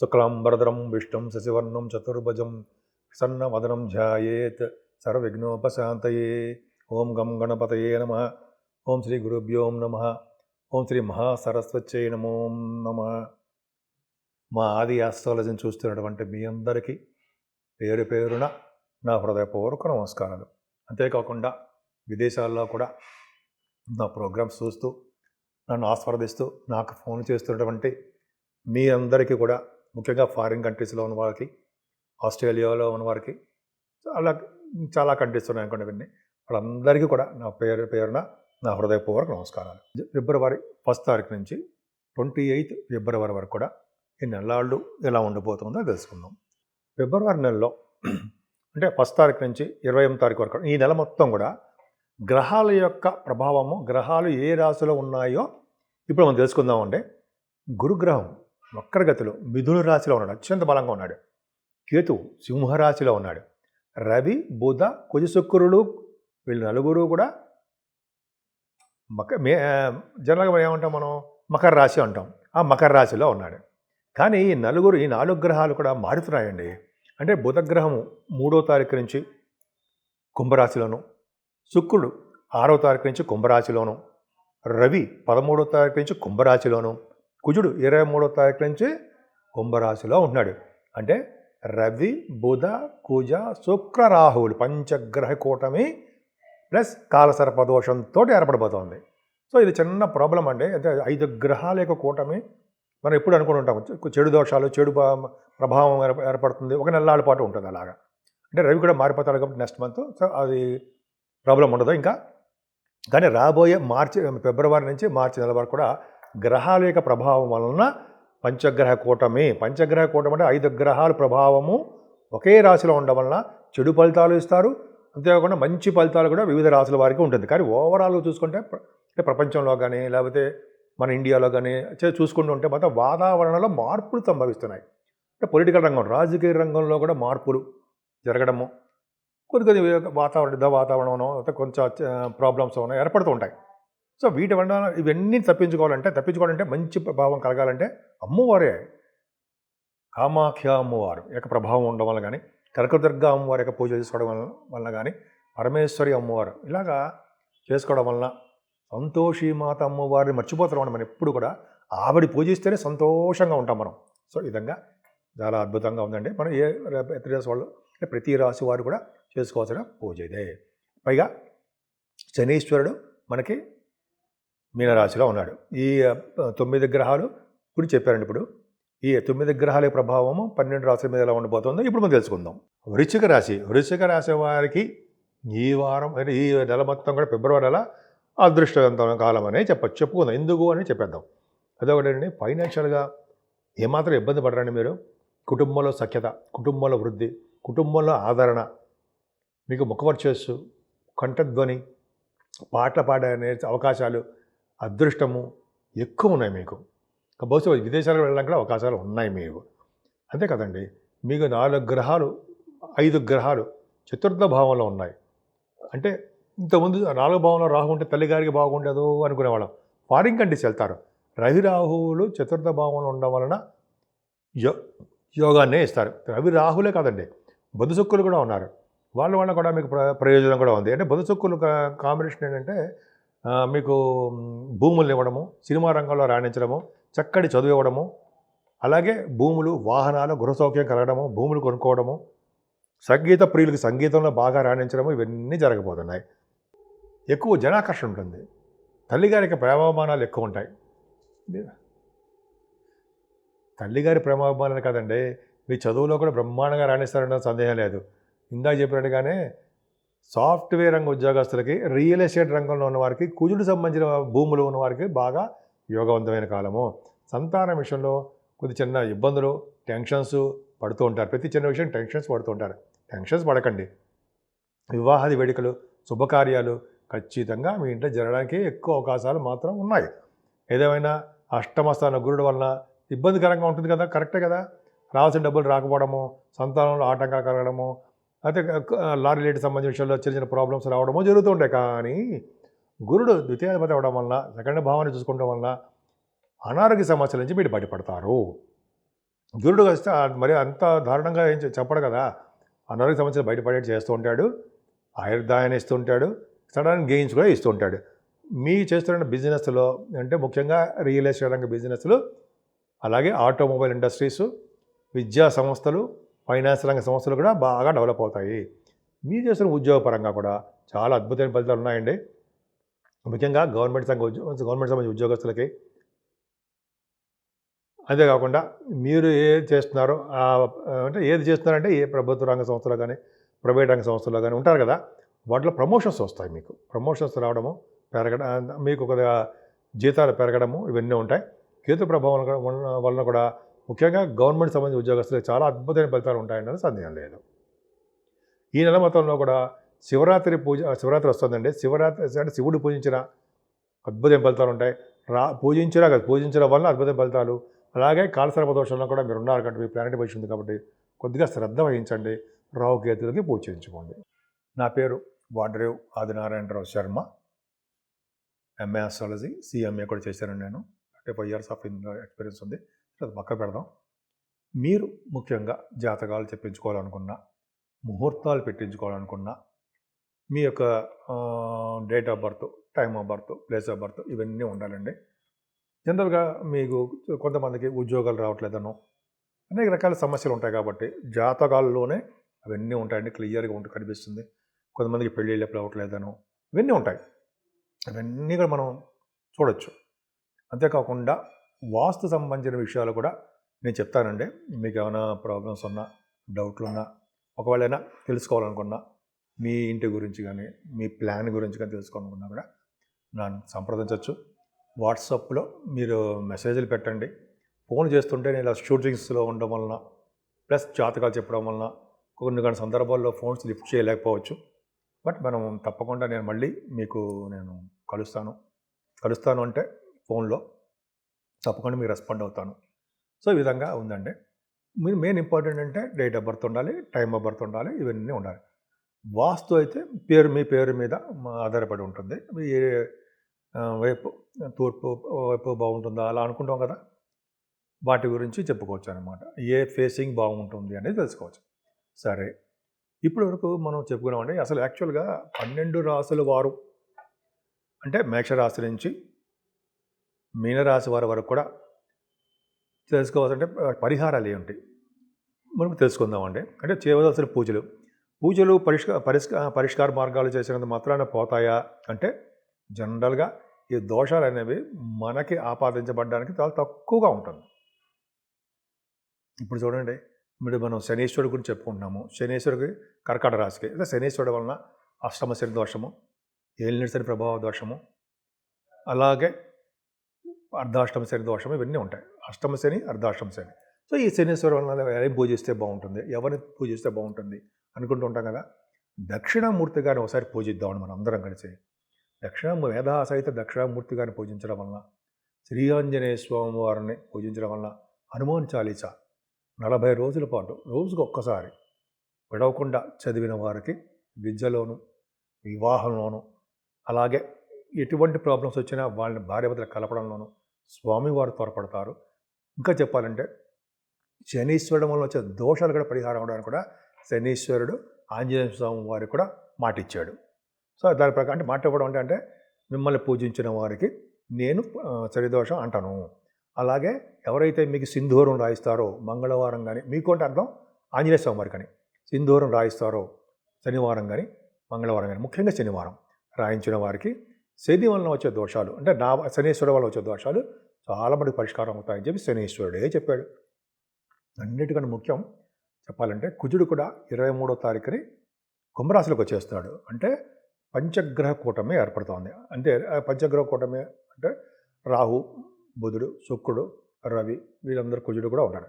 శుక్లాంబరధరం విష్ణుం శశివర్ణం చతుర్భుజం ప్రసన్నవదనం ధ్యాయేత్ సర్వవిఘ్నోపశాంతయే. ఓం గం గణపతయే నమః. ఓం శ్రీ గురుభ్యో నమః. ఓం శ్రీ మహాసరస్వత్యై నమో నమః. మా ఆది ఆస్ట్రాలజీని చూస్తున్నటువంటి మీ అందరికీ పేరు పేరున నా హృదయపూర్వక నమస్కారాలు. అంతేకాకుండా విదేశాల్లో కూడా నా ప్రోగ్రామ్స్ చూస్తూ నన్ను ఆస్వాదిస్తూ నాకు ఫోన్ చేస్తున్నటువంటి మీ అందరికీ కూడా, ముఖ్యంగా ఫారిన్ కంట్రీస్లో ఉన్న వారికి, ఆస్ట్రేలియాలో ఉన్న వారికి, చాలా కంట్రీస్ ఉన్నాయి అనుకోండి, ఇవన్నీ వాళ్ళందరికీ కూడా నా పేరున నా హృదయపూర్వక నమస్కారాలు. ఫిబ్రవరి 1 తారీఖు నుంచి 28 ఫిబ్రవరి వరకు కూడా ఈ నెలలు ఎలా ఉండబోతుందో తెలుసుకుందాం. ఫిబ్రవరి నెలలో అంటే 1 తారీఖు నుంచి 28 తారీఖు వరకు ఈ నెల మొత్తం కూడా గ్రహాల యొక్క ప్రభావము, గ్రహాలు ఏ రాశిలో ఉన్నాయో ఇప్పుడు మనం తెలుసుకుందామండి. గురుగ్రహం వక్రగతిలో మిథున రాశిలో ఉన్నాడు, అత్యంత బలంగా ఉన్నాడు. కేతు సింహరాశిలో ఉన్నాడు. రవి, బుధ, కుజ, శుక్రులు వీళ్ళు నలుగురు కూడా జనరల్గా ఏమంటాం మనం, మకర రాశి అంటాం. ఆ మకర రాశిలో ఉన్నాడు. కానీ ఈ 4 గ్రహాలు కూడా మారుతున్నాయండి. అంటే బుధగ్రహము 3వ తారీఖు నుంచి కుంభరాశిలోను, శుక్రుడు 6వ తారీఖు నుంచి కుంభరాశిలోను, రవి 13వ తారీఖు నుంచి కుంభరాశిలోను, కుజుడు 23వ తారీఖు నుంచి కుంభరాశిలో ఉన్నాడు. అంటే రవి, బుధ, కుజ, శుక్ర, రాహువులు పంచగ్రహ కూటమి ప్లస్ కాలసర్పదోషంతో ఏర్పడిపోతుంది. సో ఇది చిన్న ప్రాబ్లం అండి. అంటే 5 గ్రహాల యొక్క కూటమి మనం ఎప్పుడు అనుకుని ఉంటాం, చెడు దోషాలు, చెడు ప్రభావం ఏర్పడుతుంది, ఒక నెలల పాటు ఉంటుంది అలాగా. అంటే రవి కూడా మారిపోతాడు కాబట్టి నెక్స్ట్ మంత్, సో అది ప్రాబ్లం ఉండదు ఇంకా. కానీ రాబోయే ఫిబ్రవరి నుంచి మార్చి నెల వరకు కూడా గ్రహాల యొక్క ప్రభావం వలన పంచగ్రహ కూటమి అంటే 5 గ్రహాల ప్రభావము ఒకే రాశిలో ఉండడం వలన చెడు ఫలితాలు ఇస్తారు. అంతేకాకుండా మంచి ఫలితాలు కూడా వివిధ రాశుల వారికి ఉంటుంది. కానీ ఓవరాల్గా చూసుకుంటే ప్రపంచంలో కానీ లేకపోతే మన ఇండియాలో కానీ చూసుకుంటూ ఉంటే మొత్తం వాతావరణంలో మార్పులు సంభవిస్తున్నాయి. అంటే పొలిటికల్ రంగం, రాజకీయ రంగంలో కూడా మార్పులు జరగడము, కొద్ది వాతావరణం కొంచెం ప్రాబ్లమ్స్ ఏర్పడుతూ ఉంటాయి. సో వీటి వల్ల ఇవన్నీ తప్పించుకోవాలంటే మంచి ప్రభావం కలగాలంటే అమ్మవారే, కామాఖ్య అమ్మవారు యొక్క ప్రభావం ఉండడం వల్ల కానీ, కనకదుర్గ అమ్మవారి యొక్క పూజ చేసుకోవడం వలన కానీ, పరమేశ్వరి అమ్మవారు ఇలాగా చేసుకోవడం వలన, సంతోషి మాత అమ్మవారిని మర్చిపోతాం మనం ఎప్పుడు కూడా. ఆవిడ పూజిస్తేనే సంతోషంగా ఉంటాం మనం. సో ఈ విధంగా చాలా అద్భుతంగా ఉందండి. మనం ప్రతి రాశి వారు కూడా చేసుకోవాల్సిన పూజ ఇదే. పైగా శనీశ్వరుడు మనకి మీనరాశిలో ఉన్నాడు. ఈ 9 గ్రహాలు ఇప్పుడు చెప్పారండి. ఇప్పుడు ఈ 9 గ్రహాల ప్రభావము 12 రాశుల మీద ఎలా ఉండబోతుందో ఇప్పుడు మనం తెలుసుకుందాం. వృశ్చిక రాశి వారికి ఈ వారం, ఈ నెల మొత్తం కూడా ఫిబ్రవరి నెల అదృష్టవంతమైన కాలం అనే చెప్పుకుందాం. ఎందుకు అని చెప్పేద్దాం. అదొకటండి, ఫైనాన్షియల్గా ఏమాత్రం ఇబ్బంది పడరండి మీరు. కుటుంబంలో సఖ్యత, కుటుంబంలో వృద్ధి, కుటుంబంలో ఆదరణ, మీకు ముఖవర్చస్సు, కంఠధ్వని, పాటలు పాడే అవకాశాలు, అదృష్టము ఎక్కువ ఉన్నాయి మీకు. బహుశా విదేశాలకు వెళ్ళడానికి కూడా అవకాశాలు ఉన్నాయి మీకు. అంతే కదండి, మీకు 5 గ్రహాలు చతుర్థ భావంలో ఉన్నాయి. అంటే ఇంతకుముందు 4వ భావంలో రాహు ఉంటే తల్లిగారికి బాగుండదు అనుకునేవాళ్ళం. ఫారిన్ కంట్రీస్ వెళ్తారు. రవి రాహువులు చతుర్థ భావంలో ఉండడం వలన యోగాన్నే ఇస్తారు. రవి రాహులే కాదండి, బుధ శుక్రులు కూడా ఉన్నారు. వాళ్ళ వల్ల కూడా మీకు ప్రయోజనం కూడా ఉంది. అంటే బుధ శుక్రులు కాంబినేషన్ ఏంటంటే మీకు భూములు ఇవ్వడము, సినిమా రంగంలో రాణించడము, చక్కటి చదువు ఇవ్వడము, అలాగే భూములు, వాహనాలు, గృహ సౌఖ్యం కలగడము, భూములు కొనుక్కోవడము, సంగీత ప్రియులకు సంగీతంలో బాగా రాణించడము, ఇవన్నీ జరగబోతున్నాయి. ఎక్కువ జనాకర్షణ ఉంటుంది. తల్లిగారికి ప్రేమాభిమానాలు ఎక్కువ ఉంటాయి. తల్లిగారి ప్రేమాభిమానాలు కాదండి, మీ చదువులో కూడా బ్రహ్మాండంగా రాణిస్తారన్న సందేహం లేదు. ఇందాక చెప్పినట్టుగానే సాఫ్ట్వేర్ రంగ ఉద్యోగస్తులకి, రియల్ ఎస్టేట్ రంగంలో ఉన్న వారికి, కుజుడు సంబంధించిన భూములు ఉన్న వారికి బాగా యోగవంతమైన కాలము. సంతానం విషయంలో కొద్ది చిన్న ఇబ్బందులు, టెన్షన్స్ పడుతూ ఉంటారు. ప్రతి చిన్న విషయం టెన్షన్స్ పడుతూ ఉంటారు. టెన్షన్స్ పడకండి. వివాహాది వేడుకలు, శుభకార్యాలు ఖచ్చితంగా మీ ఇంట్లో జరగడానికి ఎక్కువ అవకాశాలు మాత్రం ఉన్నాయి. ఏదేమైనా అష్టమస్థాన గురుడు వలన ఇబ్బందికరంగా ఉంటుంది కదా, కరెక్టే కదా. రావాల్సిన డబ్బులు రాకపోవడము, సంతానంలో ఆటంకాలు కలగడము, అయితే లారీ రేటు సంబంధించిన విషయంలో చిన్న చిన్న ప్రాబ్లమ్స్ రావడము జరుగుతూ ఉంటాయి. కానీ గురుడు ద్వితీయాధిపతి అవ్వడం వలన, సెకండ్ భావాన్ని చూసుకోవడం వలన అనారోగ్య సమస్యల నుంచి మీరు బయటపడతారు. గురుడు వస్తే మరి అంత దారుణంగా ఏం చెప్పడు కదా. అనారోగ్య సమస్యలు బయటపడేట్టు చేస్తూ ఉంటాడు, ఆయుర్దాయాన్ని ఇస్తూ ఉంటాడు, సడన్ గెయిన్స్ కూడా ఇస్తూ ఉంటాడు. మీ చేస్తున్న బిజినెస్లో అంటే ముఖ్యంగా రియల్ ఎస్టేట్ రంగ బిజినెస్లు, అలాగే ఆటోమొబైల్ ఇండస్ట్రీస్, విద్యా సంస్థలు, ఫైనాన్స్ రంగ సంస్థలు కూడా బాగా డెవలప్ అవుతాయి. మీరు చేస్తున్న ఉద్యోగపరంగా కూడా చాలా అద్భుతమైన ఫలితాలు ఉన్నాయండి. ముఖ్యంగా గవర్నమెంట్ సంబంధించిన ఉద్యోగస్తులకి. అంతేకాకుండా మీరు ఏది చేస్తున్నారో అంటే ఏది చేస్తున్నారంటే ఏ ప్రభుత్వ రంగ సంస్థలో కానీ ప్రైవేట్ రంగ సంస్థలో కానీ ఉంటారు కదా, వాటిలో ప్రమోషన్స్ వస్తాయి. మీకు ప్రమోషన్స్ రావడము, పెరగడం, మీకు ఒక జీతాలు పెరగడము, ఇవన్నీ ఉంటాయి. కేతు ప్రభావం వలన కూడా ముఖ్యంగా గవర్నమెంట్ సంబంధించిన ఉద్యోగస్తులకు చాలా అద్భుతమైన ఫలితాలు ఉంటాయని సందేహం లేదు. ఈ నెల మొత్తంలో కూడా శివరాత్రి వస్తుందండి. శివరాత్రి అంటే శివుడు పూజించిన అద్భుతమైన ఫలితాలు ఉంటాయి. పూజించడం వల్ల అద్భుతమైన ఫలితాలు. అలాగే కాలసర్ప దోషంలో కూడా మీరు ఉన్నారు కాబట్టి మీ ప్లానెట్ పొజిషన్ ఉంది కాబట్టి కొద్దిగా శ్రద్ధ వహించండి. రాహుకేతులకి పూజ చేయించుకోండి. నా పేరు Vadrev Adinarayanarao Sharma. MA astrology, CMA కూడా చేశాను నేను. 35 years ఆఫ్ ఎక్స్పీరియన్స్ ఉంది. అది పక్క పెడదాం. మీరు ముఖ్యంగా జాతకాలు చెప్పించుకోవాలనుకున్నా, ముహూర్తాలు పెట్టించుకోవాలనుకున్నా, మీ యొక్క date of birth, time of birth, place of birth ఇవన్నీ ఉండాలండి. జనరల్గా మీకు కొంతమందికి ఉద్యోగాలు రావట్లేదనో అనేక రకాల సమస్యలు ఉంటాయి కాబట్టి జాతకాల్లోనే అవన్నీ ఉంటాయండి. క్లియర్గా కనిపిస్తుంది. కొంతమందికి పెళ్ళిళ్ళు రావట్లేదనో ఇవన్నీ ఉంటాయి. అవన్నీ కూడా మనం చూడొచ్చు. అంతేకాకుండా వాస్తు సంబంధించిన విషయాలు కూడా నేను చెప్తానండి. మీకు ఏమైనా ప్రాబ్లమ్స్ ఉన్నా, డౌట్లు ఉన్నా, ఒకవేళ తెలుసుకోవాలనుకున్నా, మీ ఇంటి గురించి కానీ మీ ప్లాన్ గురించి కానీ తెలుసుకోవాలనుకున్నా కూడా నన్ను సంప్రదించవచ్చు. వాట్సాప్లో మీరు మెసేజ్లు పెట్టండి. ఫోన్ చేస్తుంటే నేను ఇలా షూటింగ్స్లో ఉండడం వలన ప్లస్ జాతకాలు చెప్పడం వలన కొన్ని సందర్భాల్లో ఫోన్స్ లిఫ్ట్ చేయలేకపోవచ్చు. బట్ మనం తప్పకుండా నేను మళ్ళీ మీకు నేను కలుస్తాను అంటే ఫోన్లో తప్పకుండా మీకు రెస్పాండ్ అవుతాను. సో ఈ విధంగా ఉందండి. మీరు మెయిన్ ఇంపార్టెంట్ అంటే డేట్ ఆఫ్ బర్త్ ఉండాలి, టైమ్ ఆఫ్ బర్త్ ఉండాలి, ఇవన్నీ ఉండాలి. వాస్తు అయితే మీ పేరు మీద ఆధారపడి ఉంటుంది. ఏ వైపు, తూర్పు వైపు బాగుంటుందా అలా అనుకుంటాం కదా, వాటి గురించి చెప్పుకోవచ్చు అనమాట. ఏ ఫేసింగ్ బాగుంటుంది అనేది తెలుసుకోవచ్చు. సరే, ఇప్పటి వరకు మనం చెప్పుకున్నామండి. అసలు యాక్చువల్గా 12 రాసుల వారు అంటే మేషరాశి నుంచి మీనరాశి వారి వరకు కూడా తెలుసుకోవాల్సింటే పరిహారాలు ఏంటి మనకు తెలుసుకుందామండి. అంటే చేయవలసిన పూజలు పరిష్కార మార్గాలు చేసినంత మాత్రాన పోతాయా అంటే జనరల్గా ఈ దోషాలు అనేవి మనకి ఆపాదించబడడానికి చాలా తక్కువగా ఉంటుంది. ఇప్పుడు చూడండి, ఇప్పుడు మనం శనీశ్వరుడు గురించి చెప్పుకుంటున్నాము. శనీశ్వరుడికి కర్కాటక రాశికి అంటే శనీశ్వరుడు వలన అష్టమ శని దోషము, ఏలినాటి శని ప్రభావ దోషము, అలాగే అర్ధాష్టమ శని దోషము, ఇవన్నీ ఉంటాయి. అష్టమ శని, అర్ధాష్టమ శని. సో ఈ శనీశ్వరుడు వలన ఏం పూజిస్తే బాగుంటుంది, ఎవరిని పూజిస్తే బాగుంటుంది అనుకుంటూ ఉంటాం కదా. దక్షిణామూర్తి గారిని ఒకసారి పూజిద్దామని మనం అందరం కలిసి సహిత దక్షిణామూర్తి గారిని పూజించడం వలన, శ్రీ ఆంజనేయ స్వామి వారిని పూజించడం వలన, హనుమాన్ చాలీసా 40 రోజుల పాటు రోజుకు ఒక్కసారి విడవకుండా చదివిన వారికి విద్యలోను, వివాహంలోను, అలాగే ఎటువంటి ప్రాబ్లమ్స్ వచ్చినా వాళ్ళని భార్యాభర్తలు కలపడంలోనూ స్వామివారు త్వరపడతారు. ఇంకా చెప్పాలంటే శనీశ్వరుడు వల్ల వచ్చే దోషాలు కూడా పరిహారం అవడానికి కూడా శనీశ్వరుడు ఆంజనేయ స్వామి వారికి కూడా మాటిచ్చాడు. సో దాని ప్రకారం అంటే మాట ఇవ్వడం అంటే మిమ్మల్ని పూజించిన వారికి నేను చరిదోషం అంటాను. అలాగే ఎవరైతే మీకు సింధూరం రాయిస్తారో మంగళవారం కానీ, మీకు అంటే అర్థం ఆంజనేయ స్వామి వారికి కానీ సింధూరం రాయిస్తారో శనివారం కానీ మంగళవారం కానీ, ముఖ్యంగా శనివారం రాయించిన వారికి శని వలన వచ్చే దోషాలు అంటే శనీశ్వరుడు వల్ల వచ్చే దోషాలు చాలా మటుకు పరిష్కారం అవుతాయని చెప్పి శనీశ్వరుడే చెప్పాడు. అన్నిటికన్నా ముఖ్యం చెప్పాలంటే కుజుడు కూడా 23వ తారీఖుని కుంభరాశిలోకి వచ్చేస్తాడు. అంటే పంచగ్రహ కూటమి ఏర్పడుతోంది. అంటే పంచగ్రహ కూటమి అంటే రాహు, బుధుడు, శుక్రుడు, రవి, వీళ్ళందరూ కుజుడు కూడా ఉన్నాడు.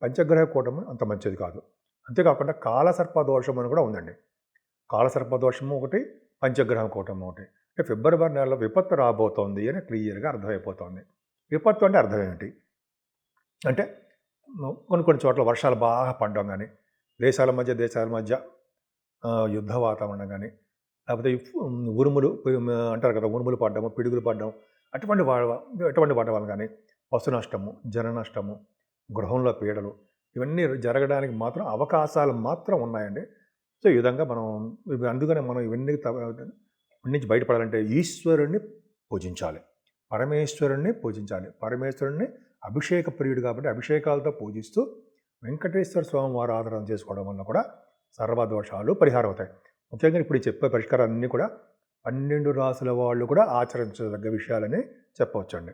పంచగ్రహ కూటమి అంత మంచిది కాదు. అంతేకాకుండా కాలసర్ప దోషం అని కూడా ఉందండి. కాలసర్ప దోషము ఒకటి, పంచగ్రహం కూటమి ఒకటి. అంటే ఫిబ్రవరి నెలలో విపత్తు రాబోతోంది అని క్లియర్గా అర్థమైపోతుంది. విపత్తు అంటే అర్థం ఏమిటి అంటే కొన్ని చోట్ల వర్షాలు బాగా పడడం కానీ, దేశాల మధ్య యుద్ధ వాతావరణం కానీ, లేకపోతే ఉరుములు అంటారు కదా, ఉరుములు పడ్డము, పిడుగులు పడ్డం, అటువంటి వాటి వల్ల కానీ పశు నష్టము, జన నష్టము, గృహంలో పీడలు, ఇవన్నీ జరగడానికి మాత్రం అవకాశాలు మాత్రం ఉన్నాయండి. సో, ఈ విధంగా మనం అందుకనే మనం ఇవన్నీ నుంచి బయటపడాలంటే ఈశ్వరుడిని పూజించాలి. పరమేశ్వరుడిని పూజించాలి. పరమేశ్వరుడిని అభిషేక ప్రియుడు కాబట్టి అభిషేకాలతో పూజిస్తూ వెంకటేశ్వర స్వామి వారు ఆరాధన చేసుకోవడం వల్ల కూడా సర్వదోషాలు పరిహారం అవుతాయి. ముఖ్యంగా ఇప్పుడు ఈ చెప్పే పరిష్కారాలన్నీ కూడా 12 రాసుల వాళ్ళు కూడా ఆచరించదగ్గ విషయాలని చెప్పవచ్చండి.